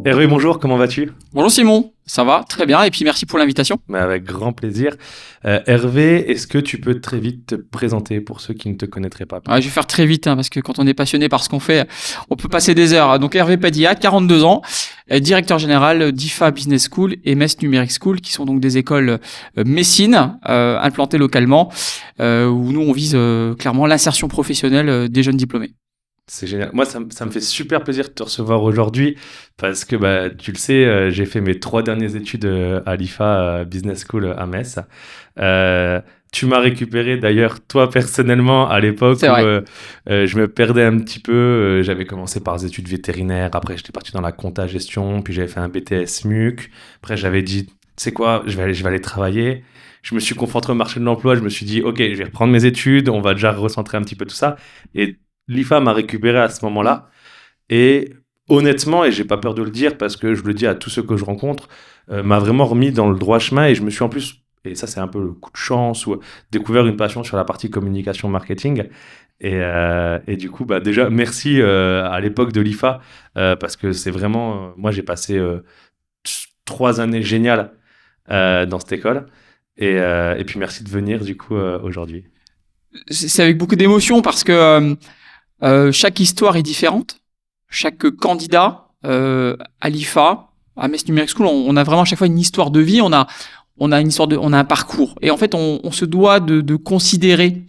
Hervé, bonjour, comment vas-tu? Bonjour Simon, ça va? Très bien, et puis merci pour l'invitation. Mais avec grand plaisir. Hervé, est-ce que tu peux très vite te présenter pour ceux qui ne te connaîtraient pas? Je vais faire très vite, parce que quand on est passionné par ce qu'on fait, on peut passer des heures. Donc Hervé Padilla, 42 ans, directeur général d'IFA Business School et Metz Numérique School, qui sont donc des écoles messines, implantées localement, où nous on vise clairement l'insertion professionnelle des jeunes diplômés. C'est génial. Moi, ça me fait super plaisir de te recevoir aujourd'hui parce que, tu le sais, j'ai fait mes 3 dernières études à l'IFA Business School à Metz. Tu m'as récupéré d'ailleurs, toi personnellement, à l'époque C'est où vrai. je me perdais un petit peu. J'avais commencé par des études vétérinaires, après j'étais parti dans la compta gestion, puis j'avais fait un BTS MUC. Après, j'avais dit, tu sais quoi, je vais aller travailler. Je me suis confronté au marché de l'emploi, je me suis dit, ok, je vais reprendre mes études, on va déjà recentrer un petit peu tout ça. Et l'IFA m'a récupéré à ce moment-là. Et honnêtement, et j'ai pas peur de le dire parce que je le dis à tous ceux que je rencontre, m'a vraiment remis dans le droit chemin. Et je me suis en plus, et ça c'est un peu le coup de chance, ou découvert une passion sur la partie communication marketing. Et du coup, déjà, merci à l'époque de l'IFA parce que c'est vraiment, moi j'ai passé 3 années géniales dans cette école. Et puis merci de venir du coup aujourd'hui. C'est avec beaucoup d'émotion parce que chaque histoire est différente. Chaque candidat à l'IFA, à Metz Numérique School, on a vraiment à chaque fois une histoire de vie. On a une histoire on a un parcours. Et en fait, on se doit de considérer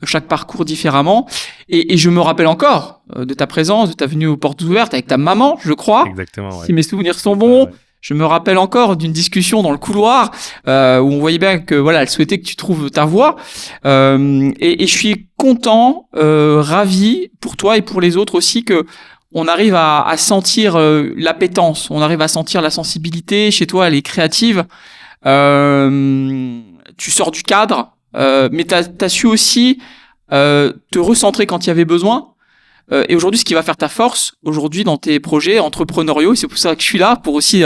chaque parcours différemment. Et je me rappelle encore de ta présence, de ta venue aux portes ouvertes avec ta maman, je crois. Exactement, ouais. Si mes souvenirs sont bons. Ouais. Je me rappelle encore d'une discussion dans le couloir où on voyait bien que voilà, elle souhaitait que tu trouves ta voie. Et je suis content, ravi pour toi et pour les autres aussi que on arrive à sentir l'appétence, on arrive à sentir la sensibilité. Chez toi, elle est créative. Tu sors du cadre, mais t'as su aussi te recentrer quand il y avait besoin. Et aujourd'hui, ce qui va faire ta force, aujourd'hui, dans tes projets entrepreneuriaux, et c'est pour ça que je suis là, pour aussi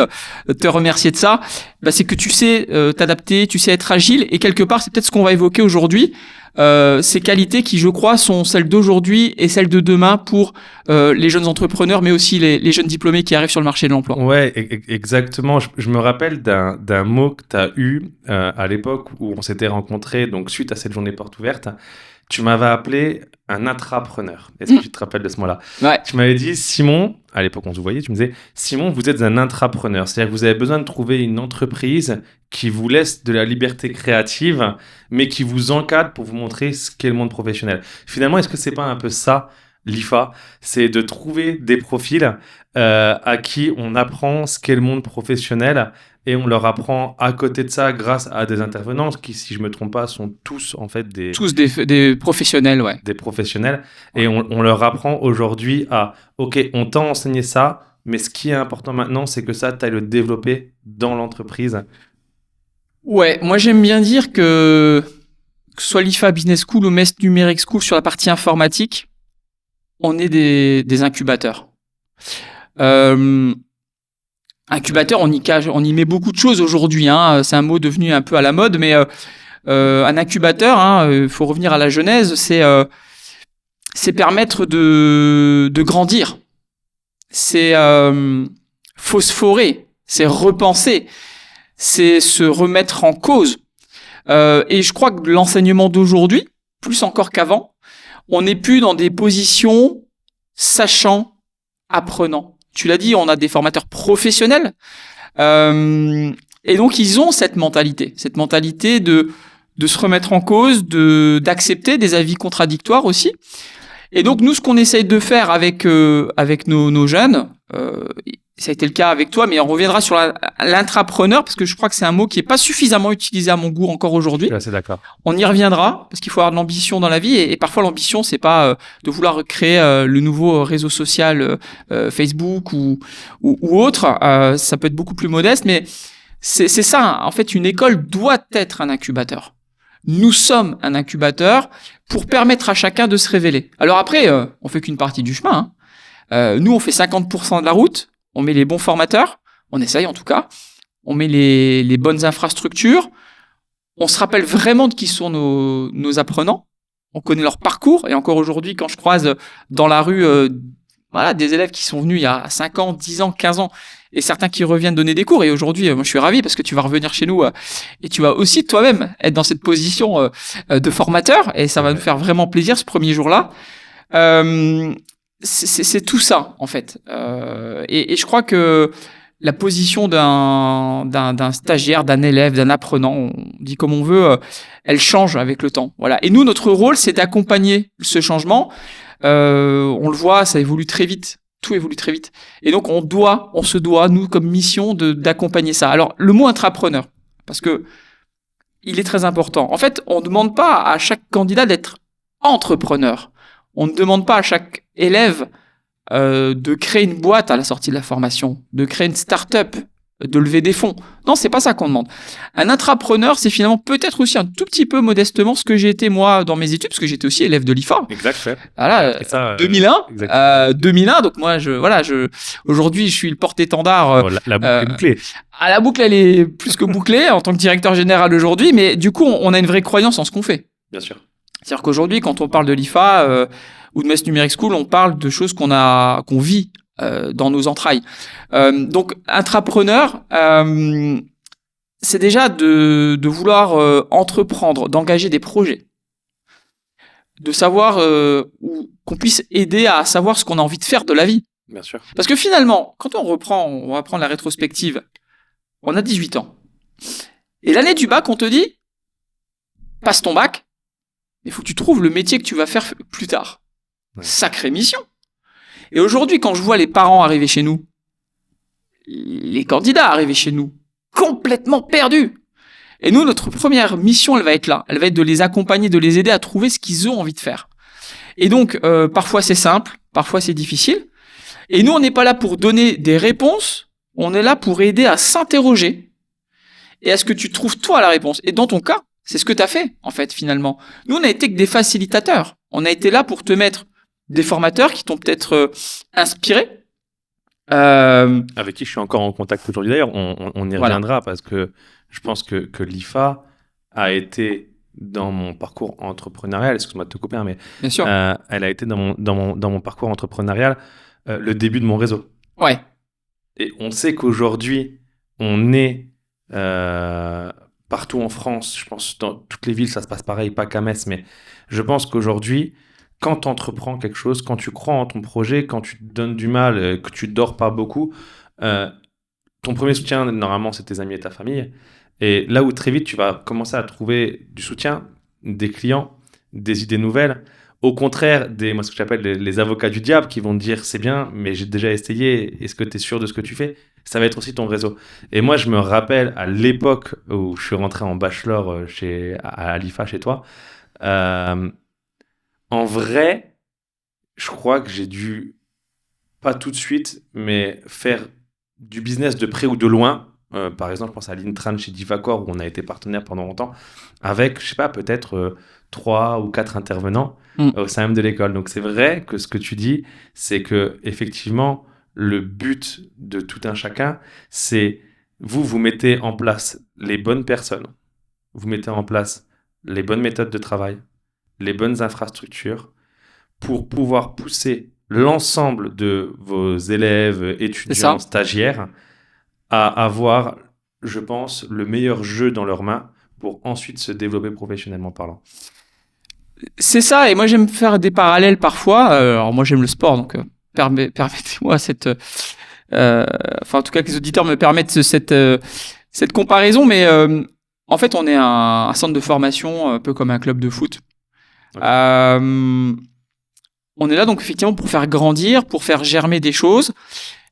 te remercier de ça, c'est que tu sais t'adapter, tu sais être agile, et quelque part, c'est peut-être ce qu'on va évoquer aujourd'hui, ces qualités qui, je crois, sont celles d'aujourd'hui et celles de demain pour les jeunes entrepreneurs, mais aussi les jeunes diplômés qui arrivent sur le marché de l'emploi. Ouais, exactement. Je me rappelle d'un mot que tu as eu à l'époque où on s'était rencontrés, donc suite à cette journée porte ouverte. Tu m'avais appelé un intrapreneur. Est-ce que tu te rappelles de ce mot-là? Ouais. Tu m'avais dit, Simon, à l'époque on se voyait, tu me disais, Simon, vous êtes un intrapreneur. C'est-à-dire que vous avez besoin de trouver une entreprise qui vous laisse de la liberté créative, mais qui vous encadre pour vous montrer ce qu'est le monde professionnel. Finalement, est-ce que c'est pas un peu ça, l'IFA? C'est de trouver des profils à qui on apprend ce qu'est le monde professionnel et on leur apprend à côté de ça grâce à des intervenants qui, si je me trompe pas, sont tous en fait Tous des professionnels, ouais. des professionnels. Et on leur apprend aujourd'hui à, ok, on t'a enseigné ça, mais ce qui est important maintenant, c'est que ça, tu ailles le développer dans l'entreprise. Ouais, moi j'aime bien dire que ce soit l'IFA Business School ou Metz Numérique School sur la partie informatique, on est des incubateurs. Incubateur, on y met beaucoup de choses aujourd'hui. C'est un mot devenu un peu à la mode, mais un incubateur, faut revenir à la genèse, c'est permettre de grandir, c'est phosphorer, c'est repenser, c'est se remettre en cause. Et je crois que l'enseignement d'aujourd'hui, plus encore qu'avant, on n'est plus dans des positions sachant, apprenant. Tu l'as dit, on a des formateurs professionnels. Et donc, ils ont cette mentalité de se remettre en cause, d'accepter des avis contradictoires aussi. Et donc, nous, ce qu'on essaye de faire avec nos jeunes, ça a été le cas avec toi, mais on reviendra sur l'intrapreneur, parce que je crois que c'est un mot qui est pas suffisamment utilisé à mon goût encore aujourd'hui. Je suis assez d'accord. On y reviendra, parce qu'il faut avoir de l'ambition dans la vie, et parfois l'ambition, c'est pas de vouloir créer le nouveau réseau social Facebook ou autre. Ça peut être beaucoup plus modeste, mais c'est ça. En fait, une école doit être un incubateur. Nous sommes un incubateur pour permettre à chacun de se révéler. Alors après, on fait qu'une partie du chemin. Nous, on fait 50% de la route. On met les bons formateurs, on essaye en tout cas, on met les bonnes infrastructures, on se rappelle vraiment de qui sont nos apprenants, on connaît leur parcours, et encore aujourd'hui, quand je croise dans la rue voilà, des élèves qui sont venus il y a 5 ans, 10 ans, 15 ans, et certains qui reviennent donner des cours. Et aujourd'hui, moi, je suis ravi parce que tu vas revenir chez nous et tu vas aussi toi-même être dans cette position de formateur, et ça va nous faire vraiment plaisir ce premier jour-là. C'est tout ça, en fait. Et je crois que la position d'un stagiaire, d'un élève, d'un apprenant, on dit comme on veut, elle change avec le temps. Voilà. Et nous, notre rôle, c'est d'accompagner ce changement. On le voit, ça évolue très vite. Tout évolue très vite. Et donc, on se doit, nous, comme mission, d'accompagner ça. Alors, le mot intrapreneur, parce que il est très important. En fait, on ne demande pas à chaque candidat d'être entrepreneur. On ne demande pas à chaque élève de créer une boîte à la sortie de la formation, de créer une start-up, de lever des fonds. Non, c'est pas ça qu'on demande. Un intrapreneur, c'est finalement peut-être aussi un tout petit peu modestement ce que j'ai été moi dans mes études, parce que j'étais aussi élève de l'IFA. Exact, ouais. Voilà, ça, 2001. 2001, donc moi, aujourd'hui, je suis le porte-étendard. La boucle est bouclée. La boucle, elle est plus que bouclée en tant que directeur général aujourd'hui, mais du coup, on a une vraie croyance en ce qu'on fait. Bien sûr. C'est-à-dire qu'aujourd'hui, quand on parle de l'IFA ou de Metz Numérique School, on parle de choses qu'on vit dans nos entrailles. Donc, intrapreneur, c'est déjà de vouloir entreprendre, d'engager des projets, de savoir qu'on puisse aider à savoir ce qu'on a envie de faire de la vie. Bien sûr. Parce que finalement, quand on va prendre la rétrospective, on a 18 ans. Et l'année du bac, on te dit, passe ton bac, il faut que tu trouves le métier que tu vas faire plus tard. Ouais. Sacrée mission. Et aujourd'hui, quand je vois les parents arriver chez nous, les candidats arriver chez nous, complètement perdus. Et nous, notre première mission, elle va être là. Elle va être de les accompagner, de les aider à trouver ce qu'ils ont envie de faire. Et donc, parfois c'est simple, parfois c'est difficile. Et nous, on n'est pas là pour donner des réponses, on est là pour aider à s'interroger. Et à ce que tu trouves toi la réponse. Et dans ton cas, c'est ce que tu as fait, en fait, finalement. Nous, on n'a été que des facilitateurs. On a été là pour te mettre des formateurs qui t'ont peut-être inspiré. Avec qui je suis encore en contact aujourd'hui. D'ailleurs, on y reviendra parce que je pense que l'IFA a été dans mon parcours entrepreneurial, excuse-moi de te couper, mais bien sûr. Elle a été dans mon parcours entrepreneurial le début de mon réseau. Ouais. Et on sait qu'aujourd'hui, on est partout en France, je pense dans toutes les villes, ça se passe pareil, pas qu'à Metz, mais je pense qu'aujourd'hui, quand tu entreprends quelque chose, quand tu crois en ton projet, quand tu te donnes du mal, que tu dors pas beaucoup, ton premier soutien, normalement, c'est tes amis et ta famille. Et là où très vite, tu vas commencer à trouver du soutien, des clients, des idées nouvelles. Au contraire, moi, ce que j'appelle les avocats du diable qui vont te dire c'est bien, mais j'ai déjà essayé, est-ce que tu es sûr de ce que tu fais? Ça va être aussi ton réseau. Et moi, je me rappelle à l'époque où je suis rentré en bachelor à l'IFA chez toi, en vrai, je crois que j'ai dû, pas tout de suite, mais faire du business de près ou de loin. Par exemple, je pense à l'Intran chez Divacor où on a été partenaire pendant longtemps avec, je sais pas, peut-être 3 ou 4 intervenants au sein même de l'école. Donc c'est vrai que ce que tu dis, c'est que effectivement le but de tout un chacun, c'est vous mettez en place les bonnes personnes, vous mettez en place les bonnes méthodes de travail, les bonnes infrastructures pour pouvoir pousser l'ensemble de vos élèves, étudiants, stagiaires à avoir, je pense, le meilleur jeu dans leurs mains pour ensuite se développer professionnellement parlant. C'est ça, et moi j'aime faire des parallèles parfois. Alors moi j'aime le sport, donc permettez-moi en tout cas que les auditeurs me permettent cette comparaison, mais en fait on est un centre de formation un peu comme un club de foot. Okay. On est là donc effectivement pour faire grandir, pour faire germer des choses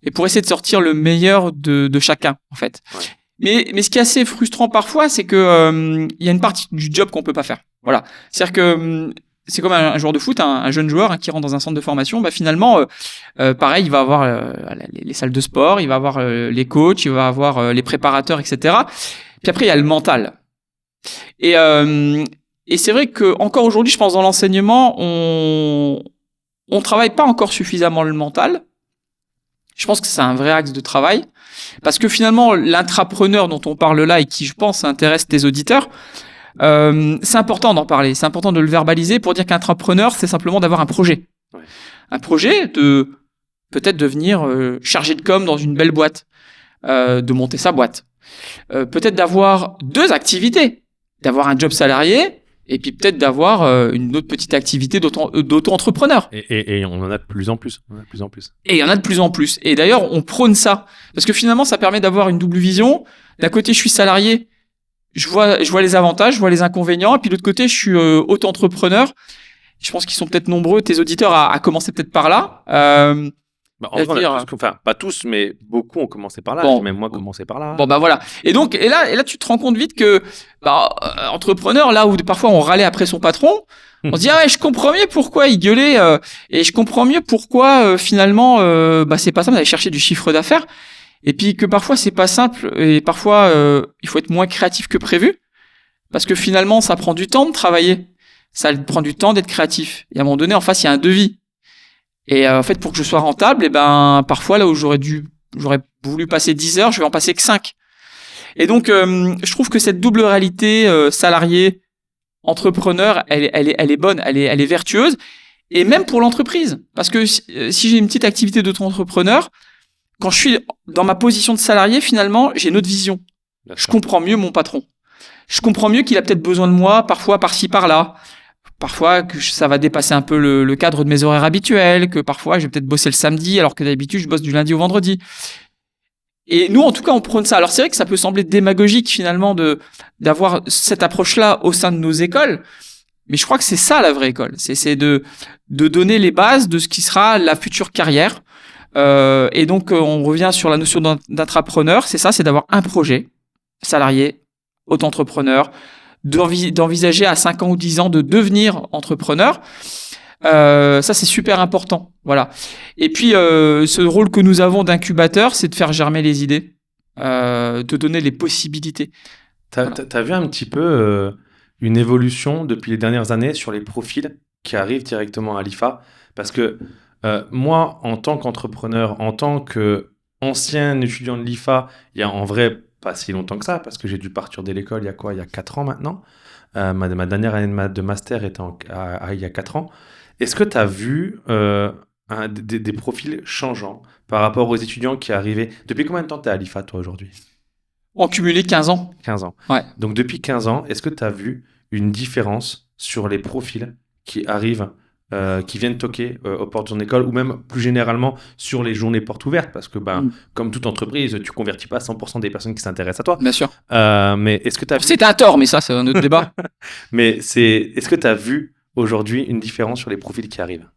et pour essayer de sortir le meilleur de chacun en fait. Ouais. Mais ce qui est assez frustrant parfois, c'est que y a une partie du job qu'on peut pas faire. Voilà, c'est-à-dire que c'est comme un joueur de foot, un jeune joueur qui rentre dans un centre de formation, finalement, pareil, il va avoir les salles de sport, il va avoir les coachs, il va avoir les préparateurs, etc. Puis après, il y a le mental. Et c'est vrai que encore aujourd'hui, je pense dans l'enseignement, on travaille pas encore suffisamment le mental. Je pense que c'est un vrai axe de travail parce que finalement, l'intrapreneur dont on parle là et qui, je pense, intéresse tes auditeurs, c'est important d'en parler, c'est important de le verbaliser pour dire qu'intrapreneur, c'est simplement d'avoir un projet. Ouais. Un projet de peut-être devenir chargé de com dans une belle boîte, de monter sa boîte. Peut-être d'avoir 2 activités, d'avoir un job salarié et puis peut-être d'avoir une autre petite activité d'auto-entrepreneur. Et on en a de plus en plus. Et il y en a de plus en plus. Et d'ailleurs, on prône ça. Parce que finalement, ça permet d'avoir une double vision. D'un côté, je suis salarié, je vois les avantages, je vois les inconvénients. Et puis de l'autre côté, je suis auto-entrepreneur. Je pense qu'ils sont peut-être nombreux, tes auditeurs, à commencer peut-être par là. En vrai, pas tous, mais beaucoup ont commencé par là. Bon, même moi, commencé par là. Bon, bah voilà. Et là, tu te rends compte vite que, entrepreneur, là où parfois on râlait après son patron, on se dit, ah ouais, je comprends mieux pourquoi il gueulait, et je comprends mieux pourquoi, finalement, c'est pas simple d'aller chercher du chiffre d'affaires. Et puis que parfois c'est pas simple, et parfois, il faut être moins créatif que prévu. Parce que finalement, ça prend du temps de travailler. Ça prend du temps d'être créatif. Et à un moment donné, en face, il y a un devis. Et en fait, pour que je sois rentable, parfois là où j'aurais voulu passer 10 heures, je vais en passer que 5. Et donc, je trouve que cette double réalité salarié, entrepreneur, elle est bonne, elle est vertueuse, et même pour l'entreprise. Parce que si j'ai une petite activité d'auto-entrepreneur, quand je suis dans ma position de salarié, finalement, j'ai une autre vision. Je comprends mieux mon patron. Je comprends mieux qu'il a peut-être besoin de moi, parfois par-ci, par-là. Parfois que ça va dépasser un peu le cadre de mes horaires habituels, que parfois je vais peut-être bosser le samedi alors que d'habitude je bosse du lundi au vendredi. Et nous, en tout cas, on prône ça. Alors c'est vrai que ça peut sembler démagogique finalement d'avoir cette approche-là au sein de nos écoles, mais je crois que c'est ça la vraie école. C'est de donner les bases de ce qui sera la future carrière. Et donc on revient sur la notion d'intrapreneur. C'est ça, c'est d'avoir un projet salarié, auto-entrepreneur, d'envisager à 5 ans ou 10 ans de devenir entrepreneur. Ça, c'est super important. Voilà. Et puis, ce rôle que nous avons d'incubateur, c'est de faire germer les idées, de donner les possibilités. T'as vu un petit peu une évolution depuis les dernières années sur les profils qui arrivent directement à l'IFA? Parce que moi, en tant qu'entrepreneur, en tant qu'ancien étudiant de l'IFA, il y a en vrai pas si longtemps que ça, parce que j'ai dû partir de l'école il y a 4 ans maintenant. Ma dernière année de master était il y a 4 ans. Est-ce que tu as vu des profils changeants par rapport aux étudiants qui arrivaient? Depuis combien de temps tu es à l'IFA, toi, aujourd'hui? En cumulé 15 ans. 15 ans. Ouais. Donc, depuis 15 ans, est-ce que tu as vu une différence sur les profils qui arrivent, qui viennent toquer aux portes de ton école, ou même plus généralement sur les journées portes ouvertes? Parce que, comme toute entreprise, tu convertis pas 100% des personnes qui s'intéressent à toi. Bien sûr. Mais est-ce que tu as vu... C'était à tort, mais ça, c'est un autre débat. Mais est-ce que tu as vu aujourd'hui une différence sur les profils qui arrivent?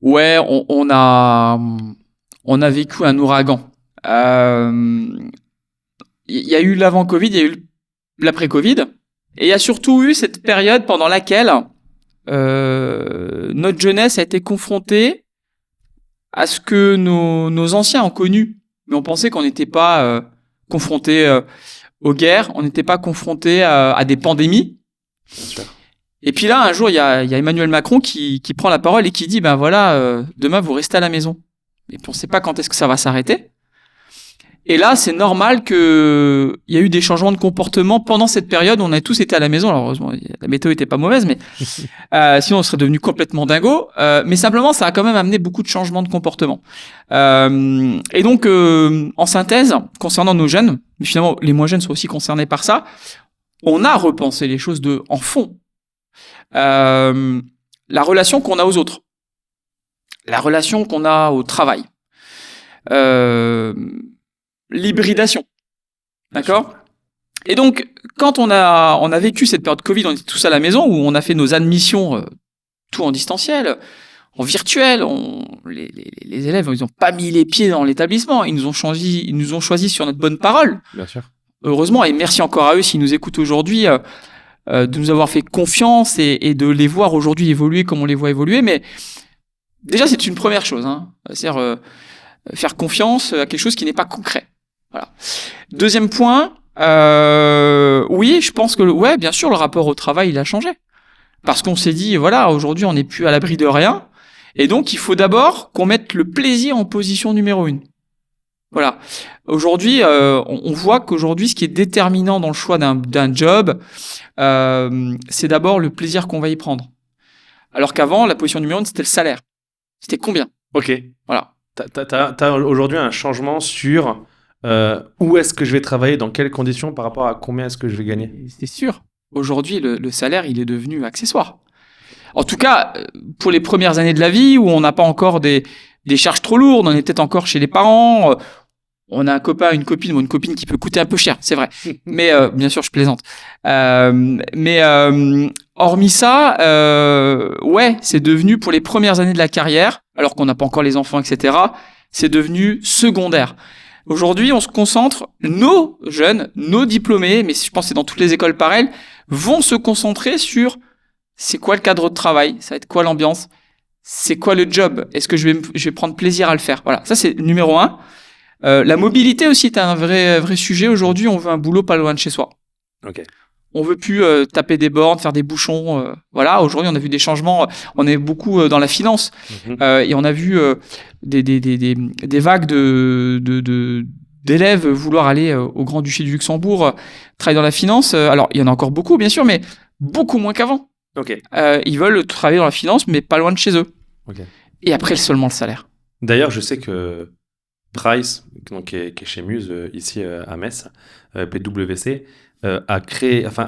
Ouais, on a vécu un ouragan. Il y a eu l'avant-Covid, il y a eu l'après-Covid, et il y a surtout eu cette période pendant laquelle notre jeunesse a été confrontée à ce que nos anciens ont connu. Mais on pensait qu'on n'était pas confronté aux guerres, on n'était pas confronté à des pandémies. Bien sûr. Et puis là, un jour, il y a Emmanuel Macron qui prend la parole et qui dit, demain, vous restez à la maison. Et puis on ne sait pas quand est-ce que ça va s'arrêter. Et là, c'est normal qu'il y a eu des changements de comportement pendant cette période. On a tous été à la maison. Alors, heureusement, la météo était pas mauvaise, mais sinon, on serait devenu complètement dingo. Mais simplement, ça a quand même amené beaucoup de changements de comportement. Et donc, en synthèse, concernant nos jeunes, mais finalement, les moins jeunes sont aussi concernés par ça, on a repensé les choses en fond. La relation qu'on a aux autres, la relation qu'on a au travail, l'hybridation, d'accord? Et donc, quand on a vécu cette période Covid, on était tous à la maison, où on a fait nos admissions, tout en distanciel, en virtuel. Les élèves, ils n'ont pas mis les pieds dans l'établissement, ils nous ont choisi sur notre bonne parole. Bien sûr. Heureusement, et merci encore à eux s'ils nous écoutent aujourd'hui, de nous avoir fait confiance et de les voir aujourd'hui évoluer comme on les voit évoluer. Mais déjà, c'est une première chose, hein. C'est-à-dire faire confiance à quelque chose qui n'est pas concret. Voilà. Deuxième point, oui, je pense que bien sûr, le rapport au travail, il a changé. Parce qu'on s'est dit, voilà, aujourd'hui, on n'est plus à l'abri de rien. Et donc, il faut d'abord qu'on mette le plaisir en position numéro 1. Voilà. Aujourd'hui, on voit qu'aujourd'hui, ce qui est déterminant dans le choix d'un job, c'est d'abord le plaisir qu'on va y prendre. Alors qu'avant, la position numéro 1, c'était le salaire. C'était combien? Ok. Voilà. T'as aujourd'hui un changement sur où est-ce que je vais travailler, dans quelles conditions, par rapport à combien est-ce que je vais gagner. Et c'est sûr. Aujourd'hui, le salaire, il est devenu accessoire. En tout cas, pour les premières années de la vie où on n'a pas encore des charges trop lourdes, on est peut-être encore chez les parents, on a un copain, une copine ou une copine qui peut coûter un peu cher, c'est vrai. Mais bien sûr, je plaisante. Hormis ça, ouais, c'est devenu pour les premières années de la carrière, alors qu'on n'a pas encore les enfants, etc., c'est devenu secondaire. Aujourd'hui, on se concentre, nos jeunes, nos diplômés, mais je pense que c'est dans toutes les écoles pareilles, vont se concentrer sur c'est quoi le cadre de travail, ça va être quoi l'ambiance, c'est quoi le job, est-ce que je vais prendre plaisir à le faire. Voilà, ça c'est numéro 1. La mobilité aussi est un vrai sujet. Aujourd'hui, on veut un boulot pas loin de chez soi. Ok. On veut plus taper des bornes, faire des bouchons. Voilà, aujourd'hui, on a vu des changements. On est beaucoup dans la finance et on a vu des vagues d'élèves vouloir aller au Grand-Duché du Luxembourg, travailler dans la finance. Alors, il y en a encore beaucoup, bien sûr, mais beaucoup moins qu'avant. Ok. Ils veulent travailler dans la finance, mais pas loin de chez eux. Ok. Et après, seulement le salaire. D'ailleurs, je sais que Price, donc, qui est chez Muse, ici à Metz, PwC, a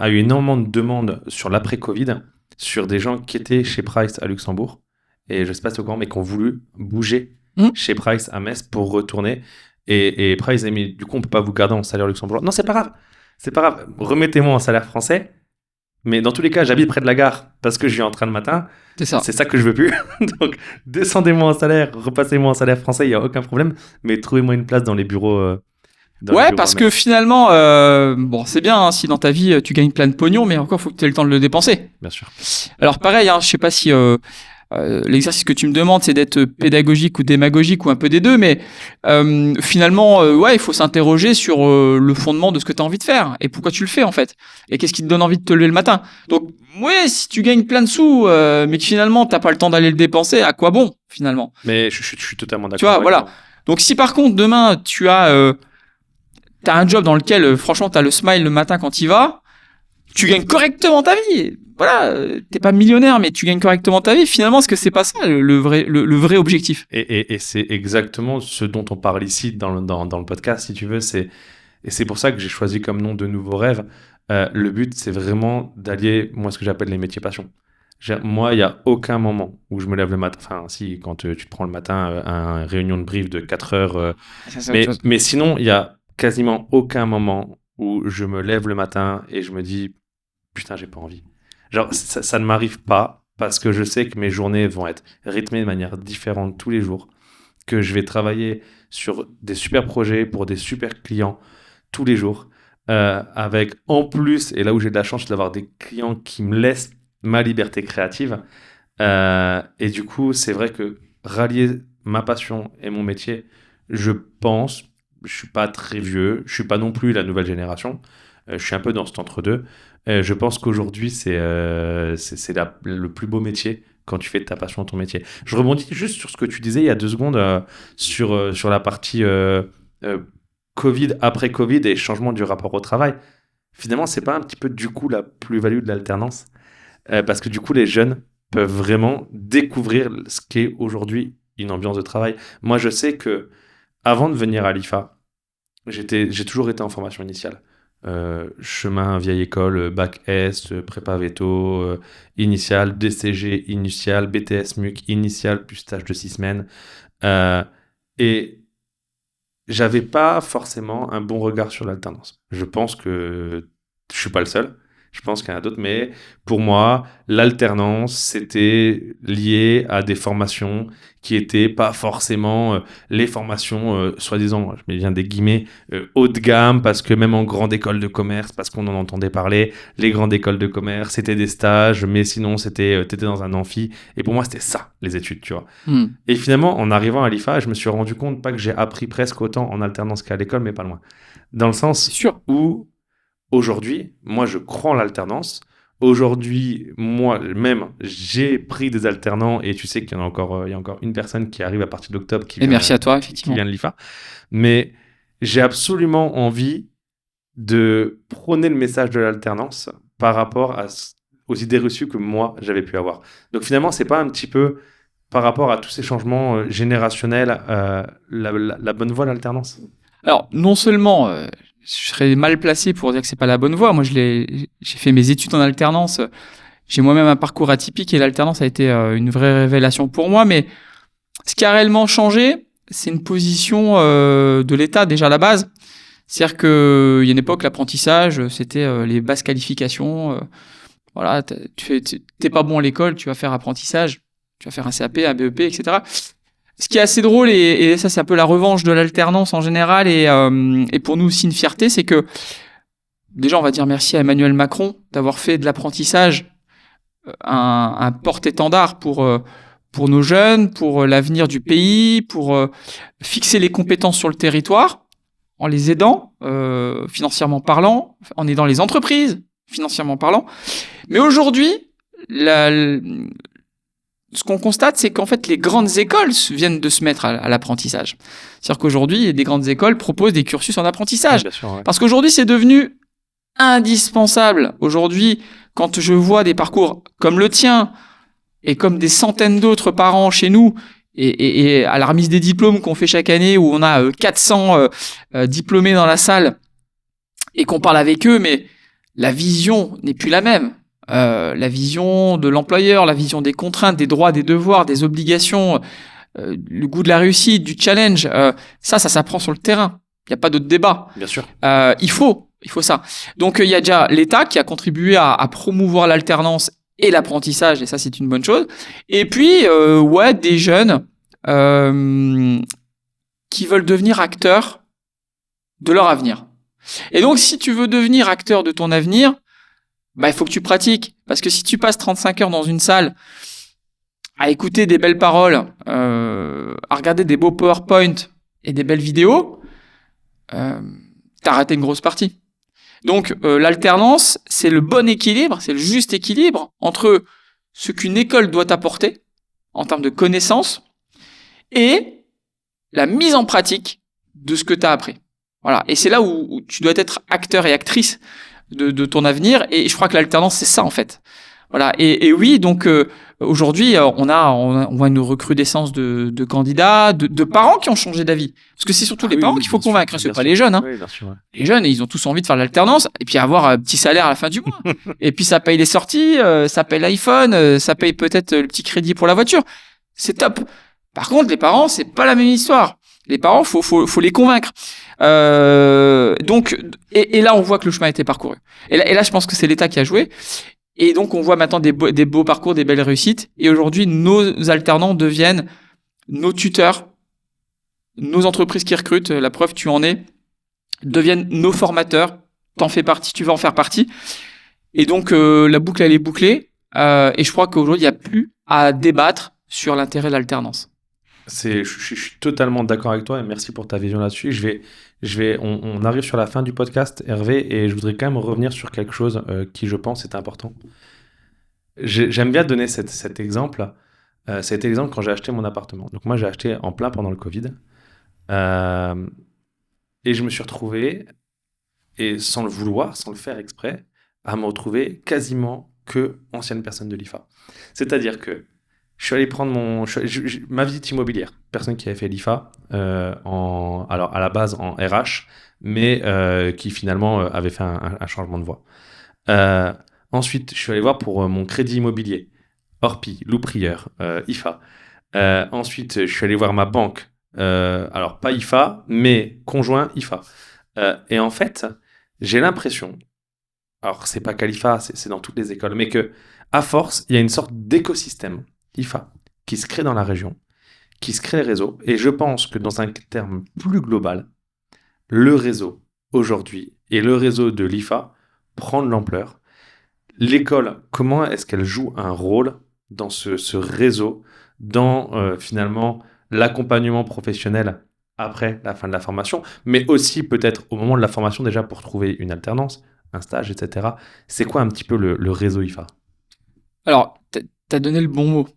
eu énormément de demandes sur l'après-Covid, sur des gens qui étaient chez Price à Luxembourg, et je sais pas si c'est au courant, mais qui ont voulu bouger chez Price à Metz pour retourner. Et Price a dit, mais du coup, on peut pas vous garder en salaire luxembourgeois. Non, c'est pas grave. Remettez-moi en salaire français. Mais dans tous les cas, j'habite près de la gare parce que je viens en train le matin. C'est ça. C'est ça que je veux plus. Donc, descendez-moi en salaire, repassez-moi en salaire français, il n'y a aucun problème. Mais trouvez-moi une place dans les bureaux. Ouais, parce que finalement, bon, c'est bien hein, si dans ta vie tu gagnes plein de pognon, mais encore faut que tu aies le temps de le dépenser. Bien sûr. Alors pareil, hein, je sais pas si l'exercice que tu me demandes, c'est d'être pédagogique ou démagogique ou un peu des deux, mais finalement, ouais, il faut s'interroger sur le fondement de ce que tu as envie de faire et pourquoi tu le fais en fait. Et qu'est-ce qui te donne envie de te lever le matin. Donc, ouais, si tu gagnes plein de sous, mais que finalement, t'as pas le temps d'aller le dépenser, à quoi bon finalement. Mais je suis totalement d'accord. Tu vois, voilà. Donc, si par contre, demain, tu as t'as un job dans lequel, franchement, t'as le smile le matin quand tu y vas, tu gagnes correctement ta vie. Voilà, t'es pas millionnaire, mais tu gagnes correctement ta vie. Finalement, est-ce que c'est pas ça le vrai objectif? Et c'est exactement ce dont on parle ici dans le podcast, si tu veux. Et c'est pour ça que j'ai choisi comme nom De Nouveaux Rêves. Le but, c'est vraiment d'allier, moi, ce que j'appelle les métiers passion. Moi, il n'y a aucun moment où je me lève le matin. Enfin, si, quand tu te prends le matin, une réunion de brief de 4 heures. Mais sinon, il y a quasiment aucun moment où je me lève le matin et je me dis putain, j'ai pas envie. Genre, ça ne m'arrive pas parce que je sais que mes journées vont être rythmées de manière différente tous les jours, que je vais travailler sur des super projets pour des super clients tous les jours, avec en plus, et là où j'ai de la chance, d'avoir des clients qui me laissent ma liberté créative. Et du coup, c'est vrai que rallier ma passion et mon métier, je pense, je suis pas très vieux, je suis pas non plus la nouvelle génération, je suis un peu dans cet entre-deux. Je pense qu'aujourd'hui, c'est le plus beau métier quand tu fais de ta passion ton métier. Je rebondis juste sur ce que tu disais il y a 2 secondes sur la partie Covid, après Covid et changement du rapport au travail. Finalement, c'est pas un petit peu du coup la plus-value de l'alternance parce que du coup, les jeunes peuvent vraiment découvrir ce qu'est aujourd'hui une ambiance de travail. Moi, je sais que avant de venir à l'IFA, j'ai toujours été en formation initiale. Chemin vieille école, bac S, prépa veto, initial, DCG initial, BTS MUC initial, plus stage de 6 semaines. Et j'avais pas forcément un bon regard sur l'alternance. Je pense que je suis pas le seul. Je pense qu'il y en a d'autres, mais pour moi, l'alternance, c'était lié à des formations qui étaient pas forcément les formations, soi-disant, je mets bien des guillemets, haut de gamme, parce que même en grande école de commerce, parce qu'on en entendait parler, les grandes écoles de commerce, c'était des stages, mais sinon, t'étais dans un amphi. Et pour moi, c'était ça, les études, tu vois. Et finalement, en arrivant à l'IFA, je me suis rendu compte, pas que j'ai appris presque autant en alternance qu'à l'école, mais pas loin. Dans le sens où aujourd'hui, moi, je crois en l'alternance. Aujourd'hui, moi-même, j'ai pris des alternants et tu sais qu'il y a encore une personne qui arrive à partir d'octobre qui merci à toi, effectivement. Qui vient de l'IFA. Mais j'ai absolument envie de prôner le message de l'alternance par rapport aux idées reçues que moi, j'avais pu avoir. Donc finalement, c'est pas un petit peu par rapport à tous ces changements générationnels, la bonne voie, l'alternance? Alors, non seulement je serais mal placé pour dire que c'est pas la bonne voie. Moi, j'ai fait mes études en alternance. J'ai moi-même un parcours atypique et l'alternance a été une vraie révélation pour moi. Mais ce qui a réellement changé, c'est une position de l'État déjà à la base. C'est-à-dire qu'il y a une époque, l'apprentissage, c'était les basses qualifications. Voilà, t'es pas bon à l'école, tu vas faire apprentissage, tu vas faire un CAP, un BEP, etc. Ce qui est assez drôle, et ça c'est un peu la revanche de l'alternance en général, et pour nous aussi une fierté, c'est que déjà on va dire merci à Emmanuel Macron d'avoir fait de l'apprentissage un porte-étendard pour nos jeunes, pour l'avenir du pays, pour fixer les compétences sur le territoire, en les aidant financièrement parlant, en aidant les entreprises financièrement parlant. Mais aujourd'hui, ce qu'on constate, c'est qu'en fait, les grandes écoles viennent de se mettre à l'apprentissage. C'est-à-dire qu'aujourd'hui, des grandes écoles proposent des cursus en apprentissage. Bien sûr, ouais. Parce qu'aujourd'hui, c'est devenu indispensable. Aujourd'hui, quand je vois des parcours comme le tien et comme des centaines d'autres par an chez nous, et à la remise des diplômes qu'on fait chaque année, où on a 400 diplômés dans la salle et qu'on parle avec eux, mais la vision n'est plus la même. La vision de l'employeur, la vision des contraintes, des droits, des devoirs, des obligations, le goût de la réussite, du challenge, ça s'apprend sur le terrain. Il n'y a pas d'autre débat. Bien sûr. Il faut ça. Donc il y a déjà l'État qui a contribué à promouvoir l'alternance et l'apprentissage, et ça c'est une bonne chose. Et puis des jeunes qui veulent devenir acteurs de leur avenir. Et donc si tu veux devenir acteur de ton avenir, il faut que tu pratiques. Parce que si tu passes 35 heures dans une salle à écouter des belles paroles, à regarder des beaux PowerPoint et des belles vidéos, t'as raté une grosse partie. Donc l'alternance, c'est le bon équilibre, c'est le juste équilibre entre ce qu'une école doit t'apporter en termes de connaissances et la mise en pratique de ce que tu as appris. Voilà. Et c'est là où tu dois être acteur et actrice de ton avenir, et je crois que l'alternance c'est ça en fait. Voilà. Et oui, donc aujourd'hui on voit une recrudescence de candidats, de parents qui ont changé d'avis, parce que c'est surtout les parents qu'il faut convaincre, c'est pas les jeunes. Oui, bien sûr, ouais. Les jeunes, ils ont tous envie de faire l'alternance et puis avoir un petit salaire à la fin du mois. Et puis ça paye les sorties, ça paye l'iPhone, ça paye peut-être le petit crédit pour la voiture. C'est top. Par contre, les parents, c'est pas la même histoire. Les parents, faut les convaincre. Donc, et là, on voit que le chemin a été parcouru. Et là, je pense que c'est l'État qui a joué. Et donc, on voit maintenant des beaux parcours, des belles réussites. Et aujourd'hui, nos alternants deviennent nos tuteurs, nos entreprises qui recrutent. La preuve, tu en es, deviennent nos formateurs. T'en fais partie, tu vas en faire partie. Et donc, la boucle, elle est bouclée. Et je crois qu'aujourd'hui, il n'y a plus à débattre sur l'intérêt de l'alternance. Je suis totalement d'accord avec toi et merci pour ta vision là-dessus. On arrive sur la fin du podcast, Hervé, et je voudrais quand même revenir sur quelque chose qui, je pense, est important. J'aime bien donner cet exemple. Cet exemple quand j'ai acheté mon appartement. Donc moi, j'ai acheté en plein pendant le Covid. Et je me suis retrouvé, et sans le vouloir, sans le faire exprès, à me retrouver quasiment que ancienne personne de l'IFA. C'est-à-dire que je suis allé prendre ma visite immobilière. Personne qui avait fait l'IFA, alors à la base en RH, mais qui finalement avait fait un changement de voie. Ensuite, je suis allé voir pour mon crédit immobilier. Orpi, loup prieur, IFA. Ensuite, je suis allé voir ma banque. Alors pas IFA, mais conjoint IFA. Et en fait, j'ai l'impression, alors c'est pas qu'à l'IFA, c'est dans toutes les écoles, mais que à force, il y a une sorte d'écosystème IFA qui se crée dans la région, qui se crée les réseaux. Et je pense que dans un terme plus global, le réseau aujourd'hui et le réseau de l'IFA prend de l'ampleur. L'école, comment est-ce qu'elle joue un rôle dans ce réseau, dans finalement l'accompagnement professionnel après la fin de la formation, mais aussi peut-être au moment de la formation déjà pour trouver une alternance, un stage, etc. C'est quoi un petit peu le réseau IFA ? Alors, t'as donné le bon mot.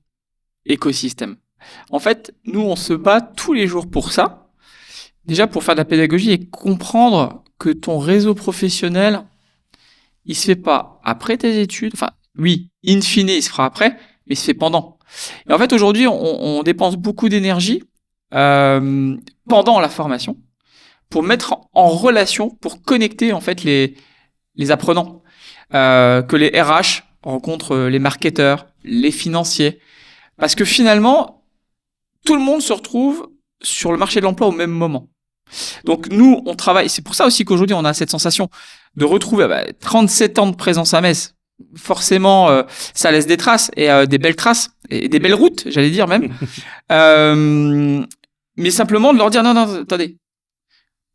Écosystème. En fait, nous, on se bat tous les jours pour ça. Déjà, pour faire de la pédagogie et comprendre que ton réseau professionnel, il se fait pas après tes études. Enfin, oui, in fine, il se fera après, mais il se fait pendant. Et en fait, aujourd'hui, on dépense beaucoup d'énergie pendant la formation pour mettre en relation, pour connecter en fait les apprenants, que les RH rencontrent les marketeurs, les financiers, parce que finalement, tout le monde se retrouve sur le marché de l'emploi au même moment. Donc nous, on travaille, c'est pour ça aussi qu'aujourd'hui, on a cette sensation de retrouver 37 ans de présence à Metz. Forcément, ça laisse des traces, et des belles traces, et des belles routes, j'allais dire même. Mais simplement de leur dire, non, attendez.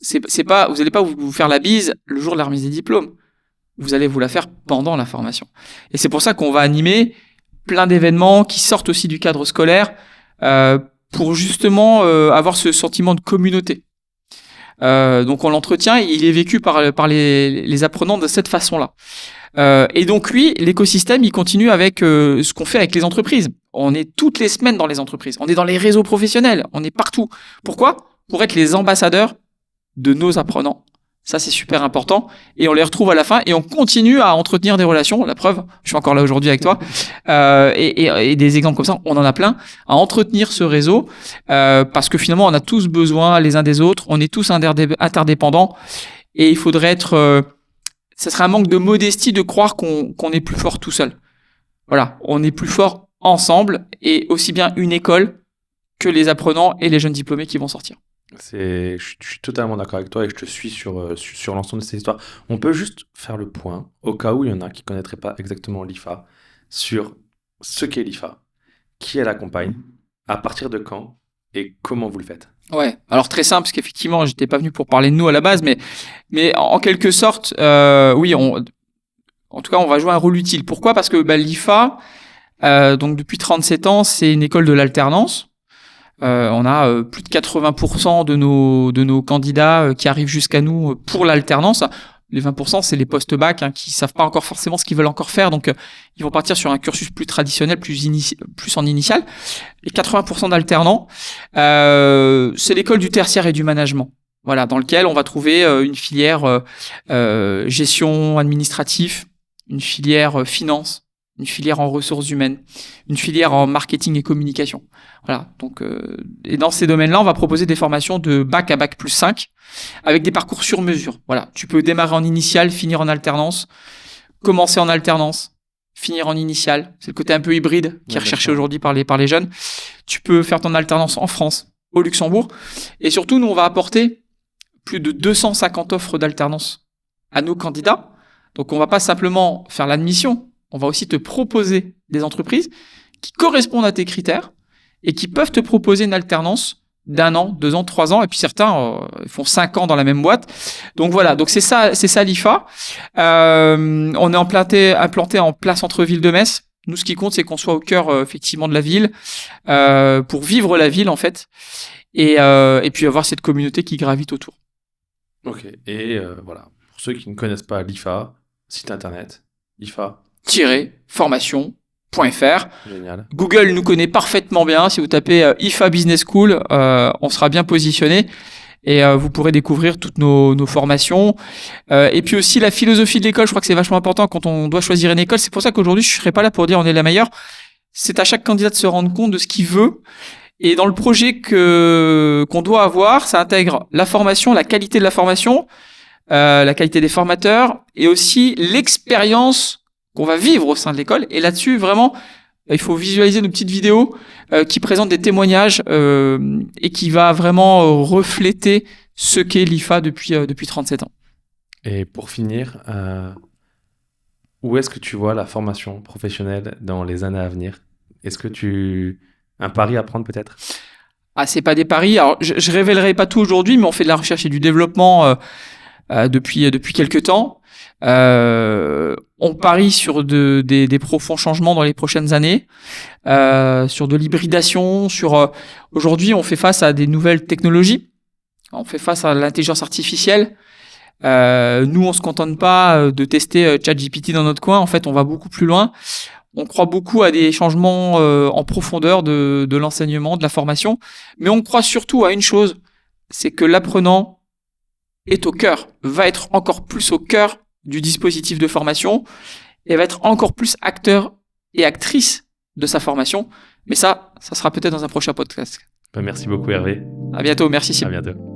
C'est pas, vous allez pas vous faire la bise le jour de la remise des diplômes. Vous allez vous la faire pendant la formation. Et c'est pour ça qu'on va animer plein d'événements qui sortent aussi du cadre scolaire, pour justement avoir ce sentiment de communauté. Donc on l'entretient, il est vécu par les apprenants de cette façon-là. Et donc lui, l'écosystème, il continue avec ce qu'on fait avec les entreprises. On est toutes les semaines dans les entreprises, on est dans les réseaux professionnels, on est partout. Pourquoi ? Pour être les ambassadeurs de nos apprenants. Ça, c'est super important. Et on les retrouve à la fin et on continue à entretenir des relations. La preuve, je suis encore là aujourd'hui avec toi. Et des exemples comme ça, on en a plein. À entretenir ce réseau, parce que finalement, on a tous besoin les uns des autres. On est tous interdépendants. Et il faudrait être... ça serait un manque de modestie de croire qu'on est plus fort tout seul. Voilà, on est plus fort ensemble, et aussi bien une école que les apprenants et les jeunes diplômés qui vont sortir. Je suis totalement d'accord avec toi et je te suis sur l'ensemble de ces histoires. On peut juste faire le point, au cas où il y en a qui ne connaîtraient pas exactement l'IFA, sur ce qu'est l'IFA, qui elle accompagne, à partir de quand et comment vous le faites. Ouais, alors très simple, parce qu'effectivement, j'étais pas venu pour parler de nous à la base, mais en quelque sorte, oui, en tout cas, on va jouer un rôle utile. Pourquoi ? Parce que l'IFA, donc depuis 37 ans, c'est une école de l'alternance. On a plus de 80% de nos candidats qui arrivent jusqu'à nous pour l'alternance. Les 20%, c'est les post-bac qui savent pas encore forcément ce qu'ils veulent encore faire, donc ils vont partir sur un cursus plus traditionnel, plus en initial. Et 80% d'alternants, c'est l'école du tertiaire et du management. Voilà, dans lequel on va trouver une filière gestion administrative, une filière finance, une filière en ressources humaines, une filière en marketing et communication. Voilà. Donc, et dans ces domaines-là, on va proposer des formations de bac à bac plus 5 avec des parcours sur mesure. Voilà. Tu peux démarrer en initiale, finir en alternance, commencer en alternance, finir en initiale. C'est le côté un peu hybride qui est recherché aujourd'hui par les jeunes. Tu peux faire ton alternance en France, au Luxembourg. Et surtout, nous, on va apporter plus de 250 offres d'alternance à nos candidats. Donc, on va pas simplement faire l'admission. On va aussi te proposer des entreprises qui correspondent à tes critères et qui peuvent te proposer une alternance d'1 an, 2 ans, 3 ans, et puis certains font 5 ans dans la même boîte. Donc voilà, donc c'est ça l'IFA. On est implanté en plein centre-ville de Metz. Nous, ce qui compte, c'est qu'on soit au cœur effectivement de la ville, pour vivre la ville en fait, et puis avoir cette communauté qui gravite autour. Ok, et voilà, pour ceux qui ne connaissent pas l'IFA, site internet, IFA-formation.fr. Génial. Google nous connaît parfaitement bien. Si vous tapez IFA Business School, on sera bien positionné et vous pourrez découvrir toutes nos formations. Et puis aussi la philosophie de l'école, je crois que c'est vachement important quand on doit choisir une école. C'est pour ça qu'aujourd'hui, je ne serai pas là pour dire on est la meilleure. C'est à chaque candidat de se rendre compte de ce qu'il veut. Et dans le projet qu'on doit avoir, ça intègre la formation, la qualité de la formation, la qualité des formateurs et aussi l'expérience qu'on va vivre au sein de l'école. Et là-dessus, vraiment, il faut visualiser nos petites vidéos qui présentent des témoignages et qui va vraiment refléter ce qu'est l'IFA depuis 37 ans. Et pour finir, où est-ce que tu vois la formation professionnelle dans les années à venir ? Est-ce que un pari à prendre peut-être ? Ah, c'est pas des paris. Alors, je révélerai pas tout aujourd'hui, mais on fait de la recherche et du développement depuis quelques temps. On parie sur des profonds changements dans les prochaines années, sur de l'hybridation, aujourd'hui on fait face à des nouvelles technologies, on fait face à l'intelligence artificielle. Nous on se contente pas de tester ChatGPT dans notre coin, en fait on va beaucoup plus loin. On croit beaucoup à des changements en profondeur de l'enseignement, de la formation, mais on croit surtout à une chose, c'est que l'apprenant est au cœur, va être encore plus au cœur du dispositif de formation et va être encore plus acteur et actrice de sa formation Mais ça sera peut-être dans un prochain podcast. Merci beaucoup Hervé. À bientôt. Merci À Simon. bientôt.